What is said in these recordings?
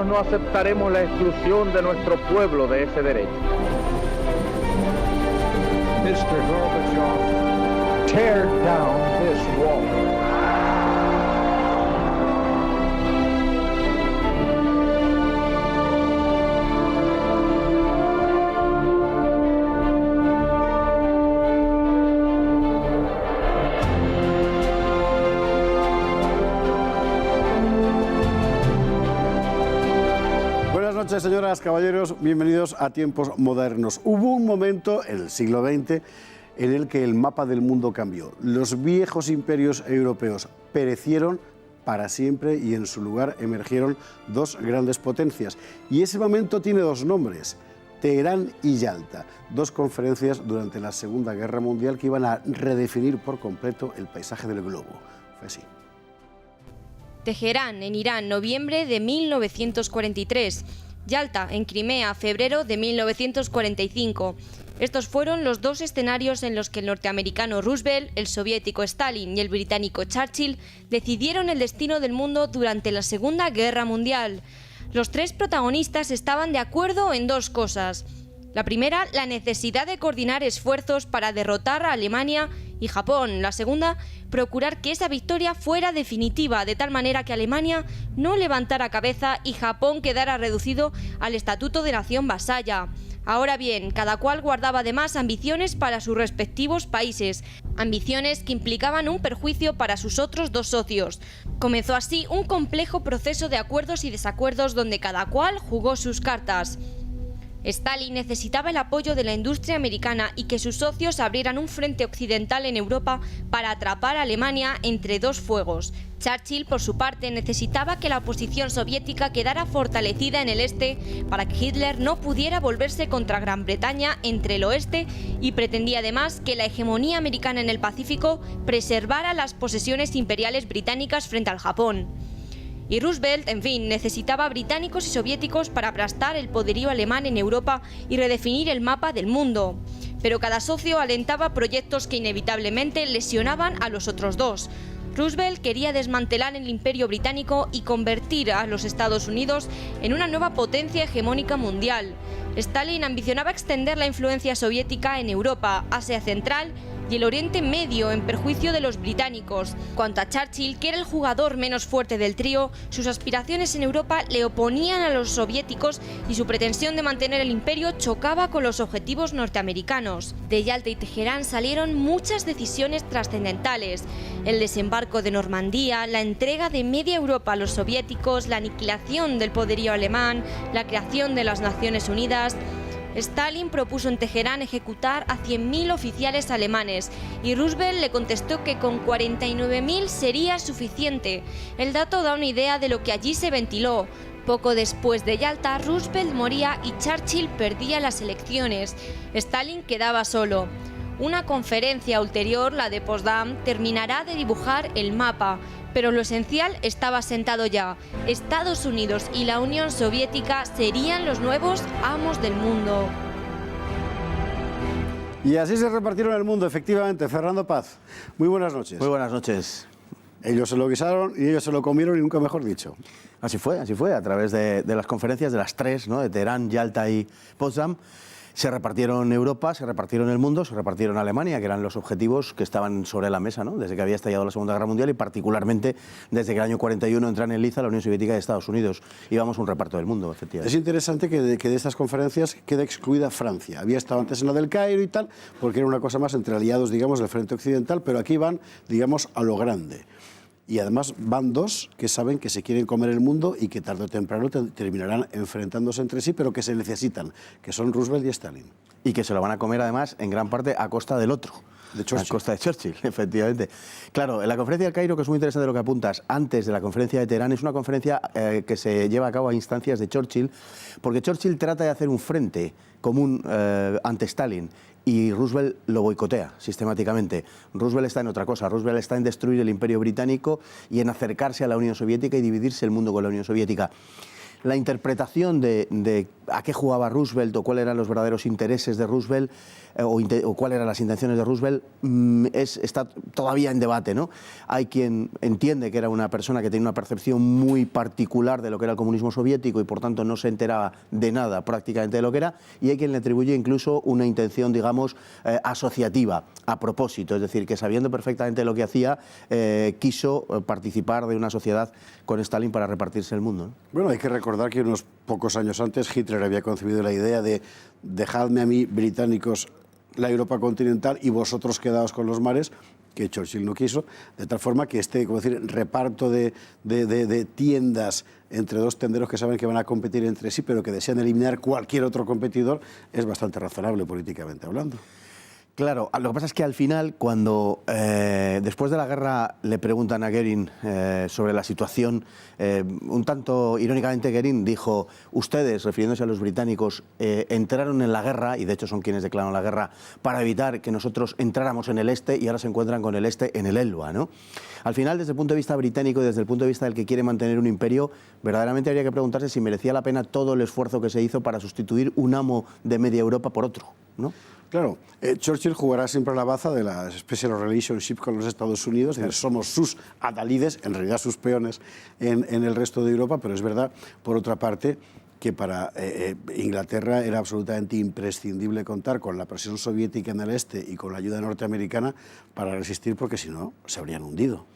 nosotros no aceptaremos la exclusión de nuestro pueblo de ese derecho. Mr. Gorbachev, tear down this wall. Buenas noches, señoras, caballeros, bienvenidos a Tiempos Modernos. Hubo un momento en el siglo XX en el que el mapa del mundo cambió. Los viejos imperios europeos perecieron para siempre y en su lugar emergieron dos grandes potencias. Y ese momento tiene dos nombres, Teherán y Yalta, dos conferencias durante la Segunda Guerra Mundial que iban a redefinir por completo el paisaje del globo. Fue así. Teherán, en Irán, noviembre de 1943. Yalta, en Crimea, febrero de 1945. Estos fueron los dos escenarios en los que el norteamericano Roosevelt, el soviético Stalin y el británico Churchill decidieron el destino del mundo durante la Segunda Guerra Mundial. Los tres protagonistas estaban de acuerdo en dos cosas. La primera, la necesidad de coordinar esfuerzos para derrotar a Alemania y Japón. La segunda, procurar que esa victoria fuera definitiva, de tal manera que Alemania no levantara cabeza y Japón quedara reducido al estatuto de nación vasalla. Ahora bien, cada cual guardaba además ambiciones para sus respectivos países, ambiciones que implicaban un perjuicio para sus otros dos socios. Comenzó así un complejo proceso de acuerdos y desacuerdos donde cada cual jugó sus cartas. Stalin necesitaba el apoyo de la industria americana y que sus socios abrieran un frente occidental en Europa para atrapar a Alemania entre dos fuegos. Churchill, por su parte, necesitaba que la oposición soviética quedara fortalecida en el este para que Hitler no pudiera volverse contra Gran Bretaña entre el oeste y pretendía además que la hegemonía americana en el Pacífico preservara las posesiones imperiales británicas frente al Japón. Y Roosevelt, en fin, necesitaba británicos y soviéticos para aplastar el poderío alemán en Europa y redefinir el mapa del mundo. Pero cada socio alentaba proyectos que inevitablemente lesionaban a los otros dos. Roosevelt quería desmantelar el imperio británico y convertir a los Estados Unidos en una nueva potencia hegemónica mundial. Stalin ambicionaba extender la influencia soviética en Europa, Asia Central y el Oriente Medio en perjuicio de los británicos. Cuanto a Churchill, que era el jugador menos fuerte del trío, sus aspiraciones en Europa le oponían a los soviéticos y su pretensión de mantener el imperio chocaba con los objetivos norteamericanos. De Yalta y Teherán salieron muchas decisiones trascendentales: el desembarco de Normandía, la entrega de media Europa a los soviéticos, la aniquilación del poderío alemán, la creación de las Naciones Unidas. Stalin propuso en Teherán ejecutar a 100.000 oficiales alemanes y Roosevelt le contestó que con 49.000 sería suficiente. El dato da una idea de lo que allí se ventiló. Poco después de Yalta, Roosevelt moría y Churchill perdía las elecciones. Stalin quedaba solo. Una conferencia ulterior, la de Potsdam, terminará de dibujar el mapa, pero lo esencial estaba sentado ya. Estados Unidos y la Unión Soviética serían los nuevos amos del mundo. Y así se repartieron el mundo, efectivamente. Fernando Paz, muy buenas noches. Muy buenas noches. Ellos se lo guisaron y ellos se lo comieron y nunca mejor dicho. Así fue, a través de las conferencias de las tres, ¿no?, de Teherán, Yalta y Potsdam. Se repartieron Europa, se repartieron el mundo, se repartieron Alemania, que eran los objetivos que estaban sobre la mesa, ¿no?, desde que había estallado la Segunda Guerra Mundial y particularmente desde que el año 41 entran en liza la Unión Soviética y Estados Unidos. Íbamos un reparto del mundo, efectivamente. Es interesante que de estas conferencias quede excluida Francia. Había estado antes en la del Cairo y tal, porque era una cosa más entre aliados, digamos, del frente occidental, pero aquí van, digamos, a lo grande. Y además van dos que saben que se quieren comer el mundo y que tarde o temprano terminarán enfrentándose entre sí, pero que se necesitan, que son Roosevelt y Stalin. Y que se lo van a comer además en gran parte a costa del otro. De Churchill. A costa de Churchill, efectivamente. Claro, en la conferencia del Cairo, que es muy interesante lo que apuntas, antes de la conferencia de Teherán, es una conferencia que se lleva a cabo a instancias de Churchill, porque Churchill trata de hacer un frente común ante Stalin. Y Roosevelt lo boicotea sistemáticamente. Roosevelt está en otra cosa. Roosevelt está en destruir el imperio británico y en acercarse a la Unión Soviética y dividirse el mundo con la Unión Soviética. la interpretación de a qué jugaba Roosevelt o cuáles eran los verdaderos intereses de Roosevelt o cuáles eran las intenciones de Roosevelt está todavía en debate, ¿no? Hay quien entiende que era una persona que tenía una percepción muy particular de lo que era el comunismo soviético y por tanto no se enteraba de nada prácticamente de lo que era, y hay quien le atribuye incluso una intención, digamos, asociativa, a propósito, es decir, que sabiendo perfectamente lo que hacía, quiso participar de una sociedad con Stalin para repartirse el mundo, ¿no? Bueno, hay que recordar que unos pocos años antes Hitler había concebido la idea de dejadme a mí, británicos, la Europa continental y vosotros quedaos con los mares, que Churchill no quiso, de tal forma que como decir, reparto de tiendas entre dos tenderos que saben que van a competir entre sí, pero que desean eliminar cualquier otro competidor, es bastante razonable políticamente hablando. Claro, lo que pasa es que al final, cuando después de la guerra le preguntan a Goering sobre la situación, un tanto irónicamente Goering dijo, ustedes, refiriéndose a los británicos, entraron en la guerra, y de hecho son quienes declararon la guerra, para evitar que nosotros entráramos en el este, y ahora se encuentran con el este en el Elba, ¿no? Al final, desde el punto de vista británico y desde el punto de vista del que quiere mantener un imperio, verdaderamente habría que preguntarse si merecía la pena todo el esfuerzo que se hizo para sustituir un amo de media Europa por otro, ¿no? Claro, Churchill jugará siempre la baza de la Special Relationship con los Estados Unidos, claro. Somos sus adalides, en realidad sus peones en el resto de Europa, pero es verdad, por otra parte, que para Inglaterra era absolutamente imprescindible contar con la presión soviética en el este y con la ayuda norteamericana para resistir, porque si no, se habrían hundido.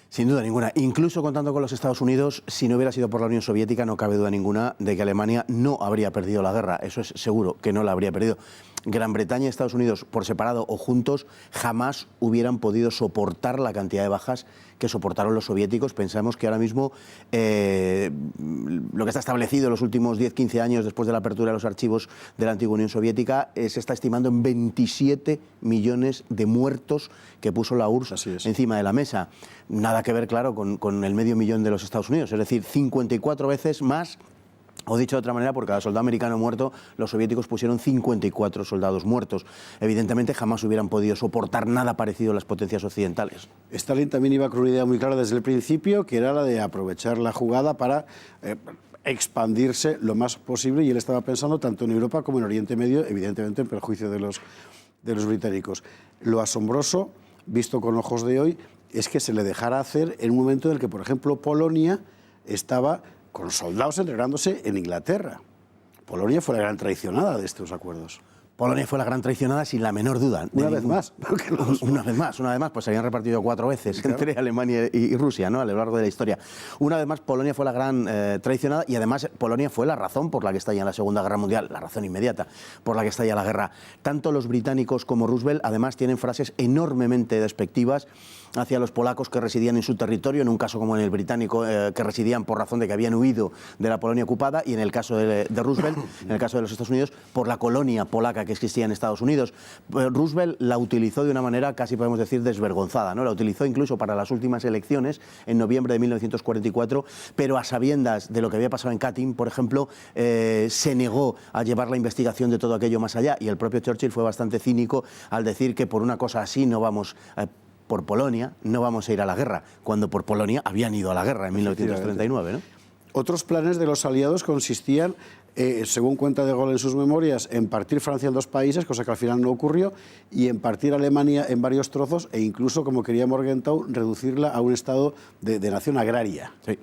Sin duda ninguna. Incluso contando con los Estados Unidos, si no hubiera sido por la Unión Soviética, no cabe duda ninguna de que Alemania no habría perdido la guerra. Eso es seguro, que no la habría perdido. Gran Bretaña y Estados Unidos, por separado o juntos, jamás hubieran podido soportar la cantidad de bajas que soportaron los soviéticos. Pensamos que ahora mismo lo que está establecido en los últimos 10-15 años después de la apertura de los archivos de la antigua Unión Soviética se está estimando en 27 millones de muertos que puso la URSS encima de la mesa. Nada que ver, claro, con el medio millón de los Estados Unidos, es decir, 54 veces más. O dicho de otra manera, por cada soldado americano muerto, los soviéticos pusieron 54 soldados muertos. Evidentemente jamás hubieran podido soportar nada parecido a las potencias occidentales. Stalin también iba con una idea muy clara desde el principio, que era la de aprovechar la jugada para expandirse lo más posible, y él estaba pensando tanto en Europa como en Oriente Medio, evidentemente en perjuicio de los británicos. Lo asombroso, visto con ojos de hoy, es que se le dejara hacer en un momento en el que, por ejemplo, Polonia estaba con soldados entregándose en Inglaterra. Polonia fue la gran traicionada de estos acuerdos. Polonia fue la gran traicionada sin la menor duda. Una vez más, pues se habían repartido 4 veces entre Alemania y Rusia, ¿no? A lo largo de la historia. Una vez más, Polonia fue la gran traicionada, y además Polonia fue la razón por la que estalla la Segunda Guerra Mundial, la razón inmediata por la que estalla la guerra. Tanto los británicos como Roosevelt además tienen frases enormemente despectivas hacia los polacos que residían en su territorio, en un caso como en el británico, que residían por razón de que habían huido de la Polonia ocupada, y en el caso de Roosevelt, en el caso de los Estados Unidos, por la colonia polaca que existía en Estados Unidos. Roosevelt la utilizó de una manera casi podemos decir desvergonzada, ¿no? La utilizó incluso para las últimas elecciones en noviembre de 1944, pero a sabiendas de lo que había pasado en Katyn, por ejemplo, se negó a llevar la investigación de todo aquello más allá, y el propio Churchill fue bastante cínico al decir que por una cosa así no vamos por Polonia no vamos a ir a la guerra, cuando por Polonia habían ido a la guerra en 1939, ¿no? Otros planes de los aliados consistían, según cuenta de Gaulle en sus memorias, en partir Francia en 2 países, cosa que al final no ocurrió, y en partir Alemania en varios trozos, e incluso, como quería Morgenthau, reducirla a un estado de nación agraria. Sí.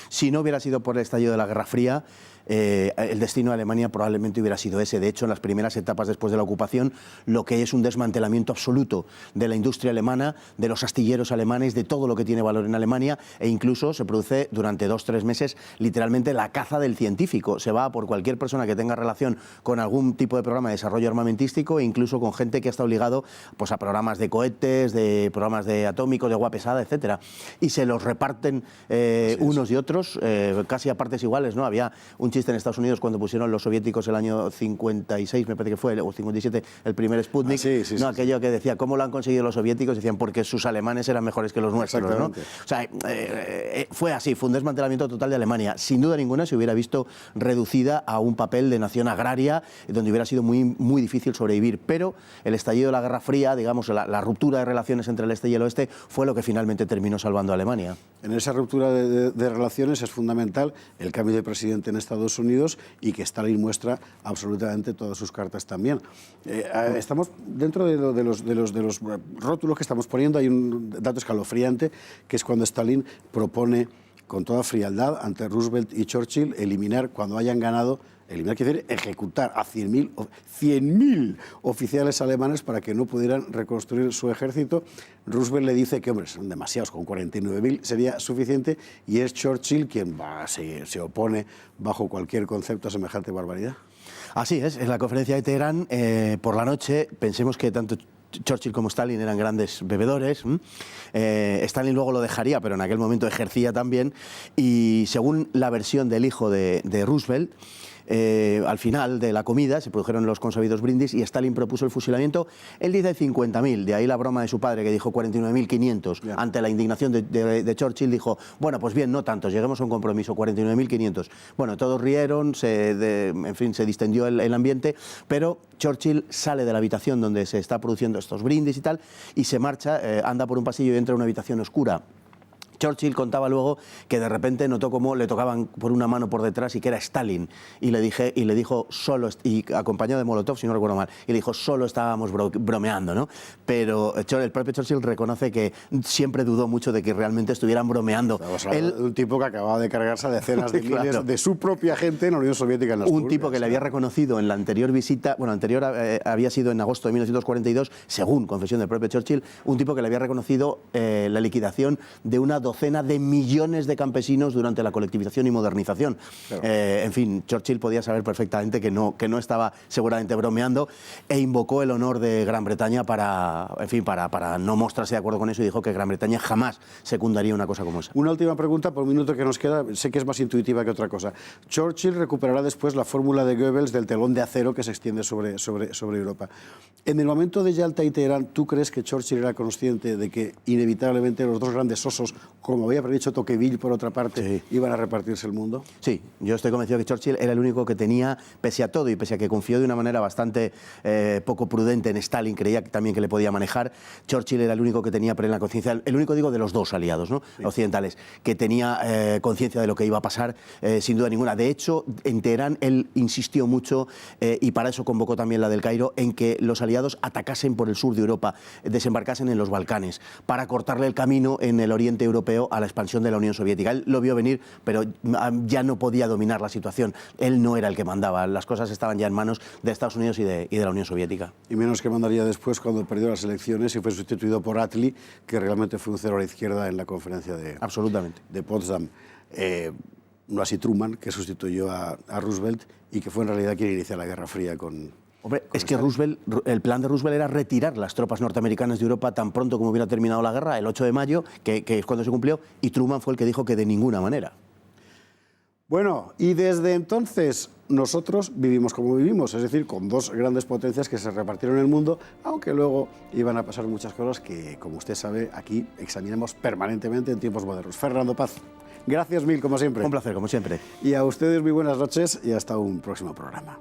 Si no hubiera sido por el estallido de la Guerra Fría, el destino de Alemania probablemente hubiera sido ese. De hecho, en las primeras etapas después de la ocupación, lo que es un desmantelamiento absoluto de la industria alemana, de los astilleros alemanes, de todo lo que tiene valor en Alemania, e incluso se produce durante 2-3 meses literalmente la caza del científico. Se va por cualquier persona que tenga relación con algún tipo de programa de desarrollo armamentístico, e incluso con gente que está obligado pues, a programas de cohetes, de programas de atómicos, de agua pesada, etcétera. Y se los reparten unos y otros, casi a partes iguales, ¿no? Había un chiste en Estados Unidos cuando pusieron los soviéticos el año 56, me parece que fue, o 57, el primer Sputnik, aquello que decía, ¿cómo lo han conseguido los soviéticos? Decían, porque sus alemanes eran mejores que los nuestros, ¿no? O sea, fue así, fue un desmantelamiento total de Alemania. Sin duda ninguna se hubiera visto reducida a un papel de nación agraria, donde hubiera sido muy difícil sobrevivir, pero el estallido de la Guerra Fría, digamos, la ruptura de relaciones entre el este y el oeste, fue lo que finalmente terminó salvando a Alemania. En esa ruptura de relaciones elecciones es fundamental el cambio de presidente en Estados Unidos y que Stalin muestra absolutamente todas sus cartas también. Estamos dentro de los rótulos que estamos poniendo, hay un dato escalofriante, que es cuando Stalin propone con toda frialdad ante Roosevelt y Churchill eliminar, cuando hayan ganado, eliminar quiere decir ejecutar a 100.000 oficiales alemanes para que no pudieran reconstruir su ejército. Roosevelt le dice que, hombre, son demasiados, con 49.000 sería suficiente, y es Churchill quien se opone bajo cualquier concepto a semejante barbaridad. Así es, en la conferencia de Teherán, por la noche, pensemos que tanto Churchill como Stalin eran grandes bebedores. Stalin luego lo dejaría, pero en aquel momento ejercía también. Y según la versión del hijo de Roosevelt, al final de la comida se produjeron los consabidos brindis y Stalin propuso el fusilamiento. Él dice 50.000, de ahí la broma de su padre que dijo 49.500. Ante la indignación de Churchill dijo, bueno, pues bien, no tantos, lleguemos a un compromiso, 49.500. Bueno, todos rieron, en fin, se distendió el ambiente, pero Churchill sale de la habitación donde se está produciendo estos brindis y tal, y se marcha, anda por un pasillo y entra a una habitación oscura. Churchill contaba luego que de repente notó cómo le tocaban por una mano por detrás y que era Stalin, y le dijo solo, y acompañado de Molotov, si no recuerdo mal, y le dijo solo estábamos bromeando, ¿no? Pero el propio Churchill reconoce que siempre dudó mucho de que realmente estuvieran bromeando. Un tipo que acababa de cargarse a decenas de miles de su propia gente en la Unión Soviética. Un tipo que le había reconocido en la anterior visita, había sido en agosto de 1942, según confesión del propio Churchill, un tipo que le había reconocido la liquidación de una docena de millones de campesinos durante la colectivización y modernización. Claro. En fin, Churchill podía saber perfectamente que no estaba seguramente bromeando, e invocó el honor de Gran Bretaña para no mostrarse de acuerdo con eso, y dijo que Gran Bretaña jamás secundaría una cosa como esa. Una última pregunta por un minuto que nos queda, sé que es más intuitiva que otra cosa. Churchill recuperará después la fórmula de Goebbels del telón de acero que se extiende sobre Europa. En el momento de Yalta y Teherán, ¿tú crees que Churchill era consciente de que inevitablemente los dos grandes osos, como había predicho Tocqueville por otra parte, iban a repartirse el mundo? Sí, yo estoy convencido que Churchill era el único que tenía, pese a todo y pese a que confió de una manera bastante poco prudente en Stalin, creía también que le podía manejar. Churchill era el único que tenía plena conciencia, el único, digo, de los dos aliados, ¿no? Occidentales, que tenía conciencia de lo que iba a pasar, sin duda ninguna. De hecho, en Teherán él insistió mucho, y para eso convocó también la del Cairo, en que los aliados atacasen por el sur de Europa, desembarcasen en los Balcanes, para cortarle el camino en el oriente europeo a la expansión de la Unión Soviética. Él lo vio venir, pero ya no podía dominar la situación. Él no era el que mandaba, las cosas estaban ya en manos de Estados Unidos y de la Unión Soviética. Y menos que mandaría después cuando perdió las elecciones y fue sustituido por Attlee, que realmente fue un cero a la izquierda en la conferencia de Potsdam. No así Truman, que sustituyó a Roosevelt y que fue en realidad quien inició la Guerra Fría con... Hombre, es que el plan de Roosevelt era retirar las tropas norteamericanas de Europa tan pronto como hubiera terminado la guerra, el 8 de mayo, que es cuando se cumplió, y Truman fue el que dijo que de ninguna manera. Bueno, y desde entonces nosotros vivimos como vivimos, es decir, con dos grandes potencias que se repartieron el mundo, aunque luego iban a pasar muchas cosas que, como usted sabe, aquí examinamos permanentemente en tiempos modernos. Fernando Paz, gracias mil, como siempre. Un placer, como siempre. Y a ustedes muy buenas noches y hasta un próximo programa.